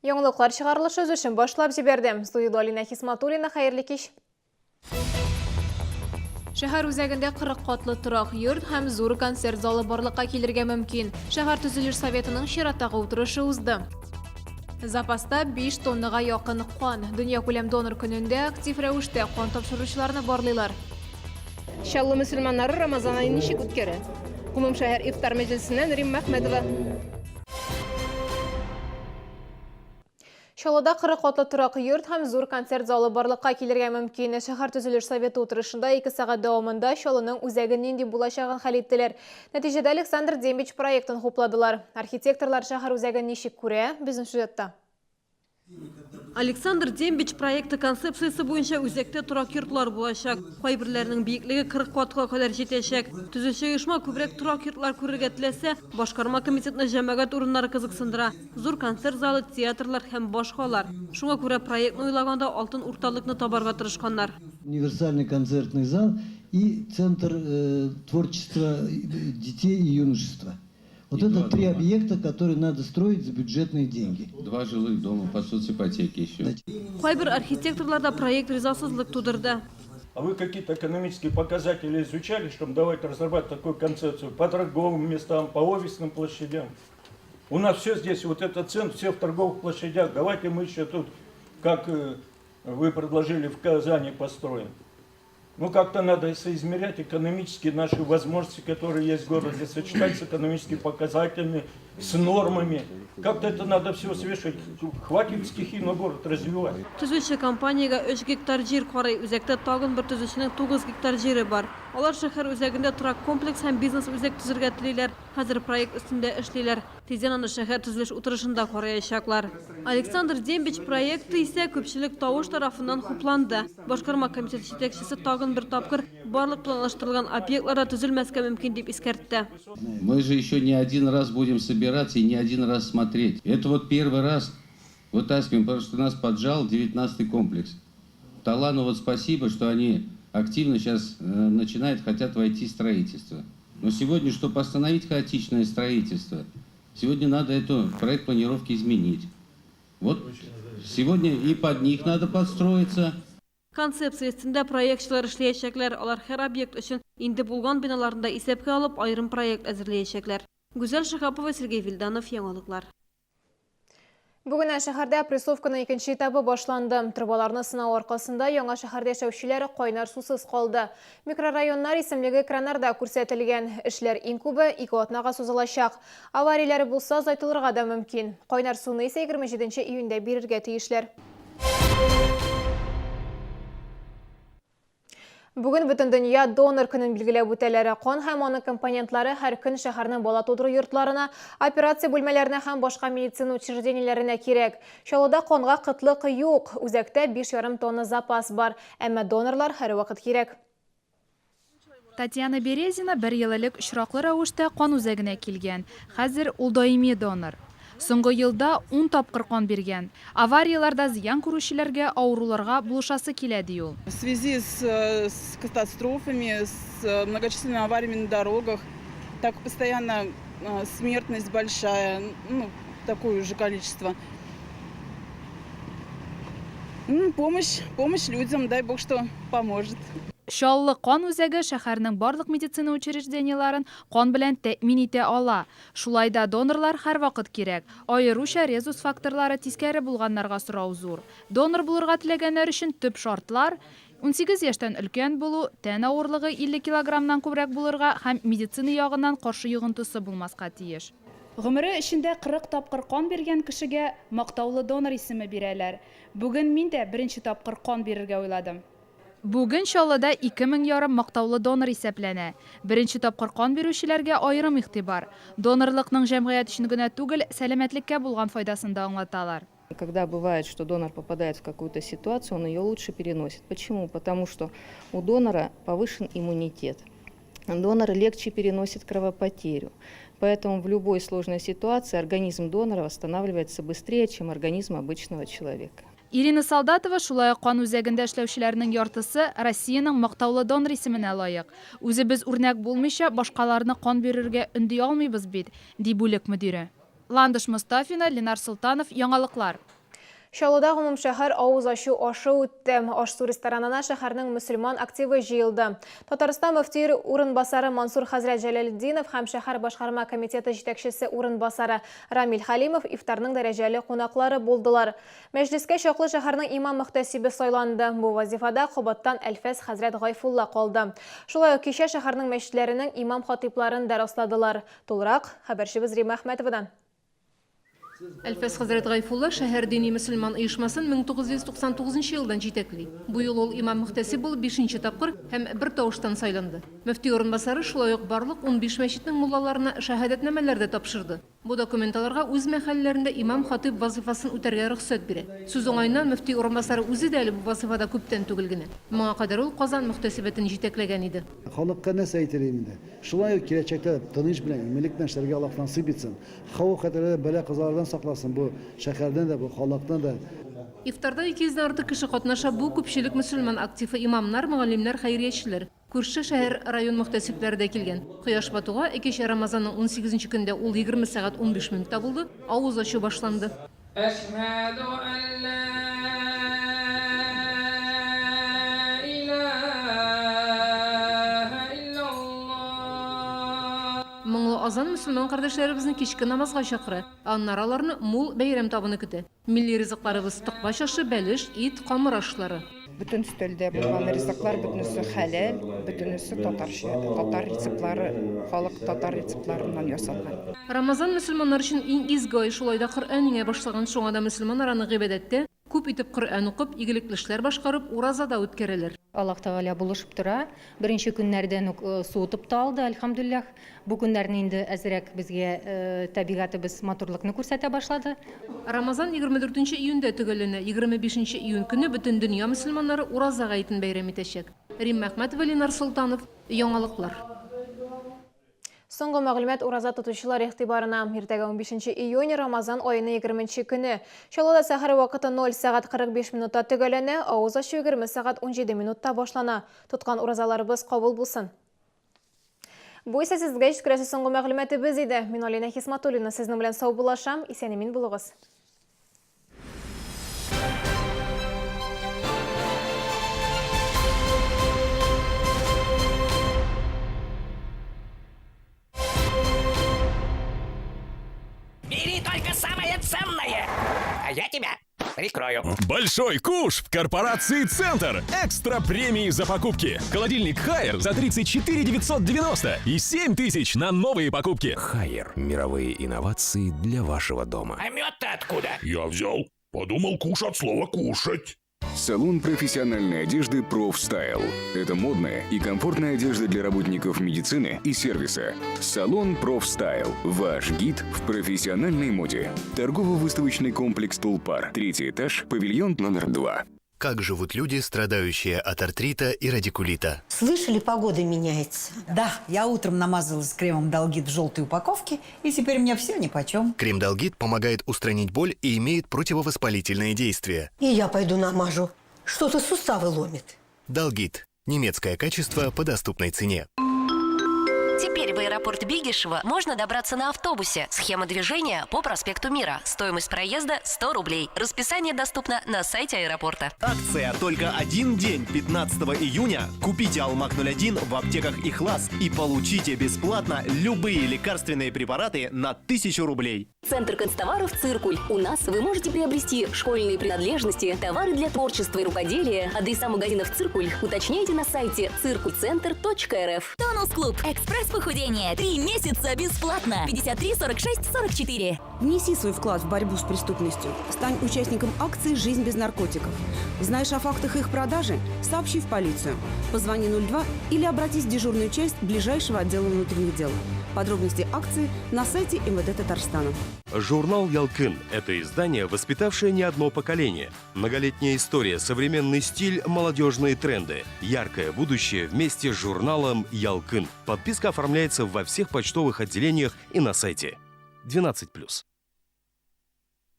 Яңылыклар чыгарылышы үшін башлап жібердім. Студияда Алина Хисматуллина, хайырлы кеш. Шәһәр үзәгендә 40 катлы торак йорт һәм зур концерт залы барлыкка килергә мөмкин. Шәһәр төзелеш советының чираттагы утырышы узды. Запаста 5 тоннага якын кан. Дөнья күләм донор көнендә актив рәвештә кан тапшыручыларны барлыйлар. Шаллы мөселманнары Рамазан айын ничек үткәрә? Кумым шәһәр ифтар мәҗлесеннән Рим Мәхмәдова. Шалода 40 катлы торак йорт һәм зур концерт залы барлыкка килергә мөмкин. Шәһәр төзелеш советы утырышында 2 сәгать дәвамында Шалоның үзәге нинди булачагын хәл иттеләр. Нәтиҗәдә Александр Дембич проектын хупладылар. Архитекторлар шәһәр үзәген ничек күрә? Безнең сюжетта. Александр Дембич проекты концепциясы буенча үзәктә торак йортлар булачак. Кайберләренең биеклеге 40 катка кадәр җитәчәк. Төзүче оешма күбрәк торак йортлар күрергә теләсә, башкарма комитетны җәмәгать урыннары кызыксындыра. Зур концерт залы, театрлар һәм башкалар. Шуңа күрә проектны уйлаганда алтын урталыкны табарга тырышканнар. Универсальный концертный зал и центр творчества детей и юношества. Вот это 3 объекта, которые надо строить за бюджетные деньги. 2 жилых дома по соципотеке еще. Кайбер архитекторларда проект ризасызлык тудырды. А вы какие-то экономические показатели изучали, чтобы давайте разрабатывать такую концепцию по торговым местам, по офисным площадям? У нас все здесь, вот этот центр, все в торговых площадях. Давайте мы еще тут, как вы предложили в Казани, построим. Ну, как-то надо соизмерять экономические наши возможности, которые есть в городе, сочетать с экономическими показателями, с нормами. Как-то это надо все свешивать. Хватит стихийно город развивать. Төзүче компанияга 3 гектар җир карый. Үзәктә тагын бер төзүченең 9 гектар җире бар. Алар шәһәр үзәгендә торак комплекс һәм бизнес үзәк төзергә телиләр. Хәзер проект өстендә эшлиләр. Тиздән аны шәһәр төзелеш утырышында караячаклар. Александр Дембич проекты исә күпчелек тавыш тарафыннан хупланды. Башкарма комитет җитәкчесе тагын бер тапкыр барлык планлаштырылган объектларда төзелмәскә мөмкин дип искәртте. Мы же еще не один раз будем собираться и не один раз смотреть. Это вот первый раз вытаскиваем, потому что нас поджал 19-й комплекс. Талану вот спасибо, что они активно сейчас начинают, хотят войти в строительство. Но сегодня, чтобы остановить хаотичное строительство, сегодня надо эту проект планировки изменить. Вот сегодня и под них надо подстроиться. Концепция өстендә проектчылар эшләячәкләр. Алар һәр объект өчен инде булган биналарында исәпкә алып аерым проект әзерләячәкләр. Гүзәл Шахапова, Сергей Вильданов, Яңалыклар. Бүгін шәһәрдә прессовканың 2нче этабы башланды. Трубаларны сынау аркасында яңа шәһәрдә яшәүчеләр кайнар сусыз калды. Микрорайоннар исемлеге экраннарда күрсәтелгән. Эшләр иң күбе 2 атнага сузылачак. Аварияләр булса азайтылырга да мөмкин. Кайнар суны исә 27 июньдә бирергә тиешләр. Бүген бөтен дөнья донор көнен билгеләп үтәләр. Кан һәм аның компонентлары һәр көн шәһәрнең бала тудыру йортларына, операция бүлмәләренә һәм башка медицина учреждениеләренә кирәк. Шалода канга кытлык юк. Үзәктә 5,5 тонна запас бар, әмма донорлар һәр вакыт кирәк. Татьяна Березина 1 ел элек очраклы рәвештә кан үзәгенә килгән. Хәзер ул даими донор. Соңгы елда 10 тапкыр кан биргән. Аварияларда зыян күрүчеләргә авыруларга булышасы килә ди ул. В связи с катастрофами, с многочисленными авариями на дорогах, так постоянно смертность большая, ну, такое же количество. Помощь людям, дай бог, что поможет. Шаллы кан үзәге шәһәрнең барлык медицина учрежденияларын кан белән тәэмин итә ала. Шулай да донорлар һәр вакыт кирәк. Аеруча резус факторлары тискәре булганнарга сорау зур. Донор булырга теләгәннәр өчен төп шартлар 18 яшьтән өлкән булу, тән авырлыгы 50 килограммнан күбрәк булырга һәм медицина ягыннан каршы йогынтысы булмаска тиеш. Гомере эчендә 40 тапкыр кан биргән кешегә мактаулы донор исеме бирәләр. Бүген мин дә беренче тапкыр кан бирергә уйладым. Бүген Шаллыда 2000 ярым мактаулы донор исәпләнә. Беренче тапкыр кан бирүчеләргә аерым игътибар. Донорлыкның җәмгыять өчен генә түгел, сәламәтлеккә булган файдасын да аңлаталар. Когда бывает, что донор попадает в какую-то ситуацию, он ее лучше переносит. Почему? Потому что у донора повышен иммунитет. Донор легче переносит кровопотерю. Поэтому в любой сложной ситуации организм донора восстанавливается быстрее, чем организм обычного человека. Ирина Солдатова шулай кан үзәгендә эшләүчеләрнең яртысы Россиянең мактаулы донор исеменә лаек. Үзебез үрнәк булмыйча башкаларны кан бирергә өнди алмыйбыз бит, ди бүлек мөдире. Ландыш Мустафина, Ленар Султанов, Яңалыклар. Шалуда ғымым шәһәр ауыз ашу ашы үтті. Ашсу ресторанына шәһәрнең мусульман активы жиылды. Татарстан мөфтире урынбасары Мансур Хазрат Жәләлетдинов һәм шәһәр башкарма комитеты җитәкчесе урынбасары Рамил Халимов ифтарның дәрәҗәле кунаклары булдылар. Мәҗлескә чаклы шәһәрнең имам мөхтәсибе сайланды. Бу вазифада Кубаттан Әлфәс Хәзрәт Гайфулла калды. Шулай ук кичә шәһәрнең мәчетләренең имам хатипларын дәресладылар. Тулырак хәбәрчебез Рима Әхмәтовадан. Әлфәс Хәзрәт Гайфулла шәһәр дини мөселман оешмасын 1999 елдан җитәкли. Бу ел ул имам мөхтәсиб булып 5-нче тапкыр һәм бер тавыштан сайланды. Мөфти орынбасары шулай ук барлык 15 мәчетнең муллаларына шәһадәтнамәләр дә тапшырды. Бу документаларга үз мәхәлләләрендә имам хатип вазифасын үтәргә рөхсәт бирә. Сүз уңайыннан мөфти орынбасары үзе дә әле бу вазифада күптән түгел генә. Моңа кадәр ул Казан мөхтәсибәтен җитәкләгән иде. Халыкка нәрсә әйтер инде? Шулай ук киләчәктә тыныч белән, иминлек белән эшләргә Аллаһ насыйп итсен. Хавык-хәтерләр, бәла-казалардан сакласын бу шәһәрдән дә, бу халыктан да. Ифтарда 200-дән артык кеше катнаша. Бу күпчелек мөселман активы имамнар, мөгаллимнәр, хәйриячеләр. Күрше шәһәр район мөхтәсибләре дә килгән. Кояш батуга 2 Рамазанның 18-нче көндә ул 20 сәгать 15 минутта булды. Авыз ачу башланды. Моңлы азан мөселман кардәшләребезне кичке намазга чакыра. Аннары аларны мул бәйрәм табыны көтә. Милли ризыкларыбыз тыква ашы, бәлеш, ит, камыр ашлары. Бүтін стөлдә булган ризыклар бөтенесе хәләл, бөтенесе татарча, татар рецептлары, халык татар рецептларыннан ясалган. Рамазан мөселманнар өчен иң изге ай, шулай да Коръән иңә башлаган, шуңа да мөселманнар аны гыйбадәттә күп итеп Коръән укып, игелекле эшләр башкарып, уразада үткәрәләр. Аллаһ Тәгалә булышып тора. Беренче көннәрдән үк суытып та алды, әлхәмдүлилләх. Бу көннәрне инде әзрәк безгә табигатыбыз матурлыкны күрсәтә башлады. Рамазан 24 июньдә төгәлләнә. 25 июнь көне бөтен дөнья мөселманнары ураза гаетен бәйрәм итәчәк. Рим Әхмәтова, Ленар Солтанов, Яңалыклар. Соңгы мәгълүмат ураза тотучылар игътибарына. Иртәгә 15 июнь Рамазан аены 20 көне. Шалода сәхәр вакыты 0 сәгать 45 минутта төгәлләнә, авыз ачу 20 сәгать 17 минутта башлана. Тоткан уразаларыбыз кабул булсын. Бу исә сезгә җиткерәсе соңгы мәгълүматыбыз иде. Мин Алина Хисматуллина сезнең белән сау булашам. Исән-имин булыгыз. Бери только самое ценное, а я тебя прикрою. Большой куш в корпорации «Центр». Экстра премии за покупки. Холодильник «Хайер» за 34 990 и 7 тысяч на новые покупки. «Хайер» – мировые инновации для вашего дома. А мед-то откуда? Я взял. Подумал, куш от слова «кушать». Салон профессиональной одежды «Профстайл». Это модная и комфортная одежда для работников медицины и сервиса. Салон «Профстайл». Ваш гид в профессиональной моде. Торгово-выставочный комплекс «Тулпар». 3-й этаж, павильон номер 2. Как живут люди, страдающие от артрита и радикулита? Слышали, погода меняется? Да, я утром намазалась кремом «Долгит» в желтой упаковке, и теперь мне все нипочем. Крем «Долгит» помогает устранить боль и имеет противовоспалительные действия. И я пойду намажу. Что-то суставы ломит. «Долгит» – немецкое качество по доступной цене. Теперь в аэропорт Бигишева можно добраться на автобусе. Схема движения по проспекту Мира. Стоимость проезда 100 рублей. Расписание доступно на сайте аэропорта. Акция только один день, 15 июня. Купите Алмак-01 в аптеках «Ихлас» и получите бесплатно любые лекарственные препараты на 1000 рублей. Центр канцтоваров «Циркуль». У нас вы можете приобрести школьные принадлежности, товары для творчества и рукоделия. Адреса магазинов «Циркуль» уточняйте на сайте circulcenter.rf. Тонус-клуб. Экспресс-похудение. 3 месяца бесплатно. 53 46 44. Внеси свой вклад в борьбу с преступностью. Стань участником акции «Жизнь без наркотиков». Знаешь о фактах их продажи? Сообщи в полицию. Позвони 02 или обратись в дежурную часть ближайшего отдела внутренних дел. Подробности акции на сайте МВД Татарстана. Журнал «Ялкын» – это издание, воспитавшее не одно поколение. Многолетняя история, современный стиль, молодежные тренды. Яркое будущее вместе с журналом «Ялкын». Подписка оформляется во всех почтовых отделениях и на сайте. 12+.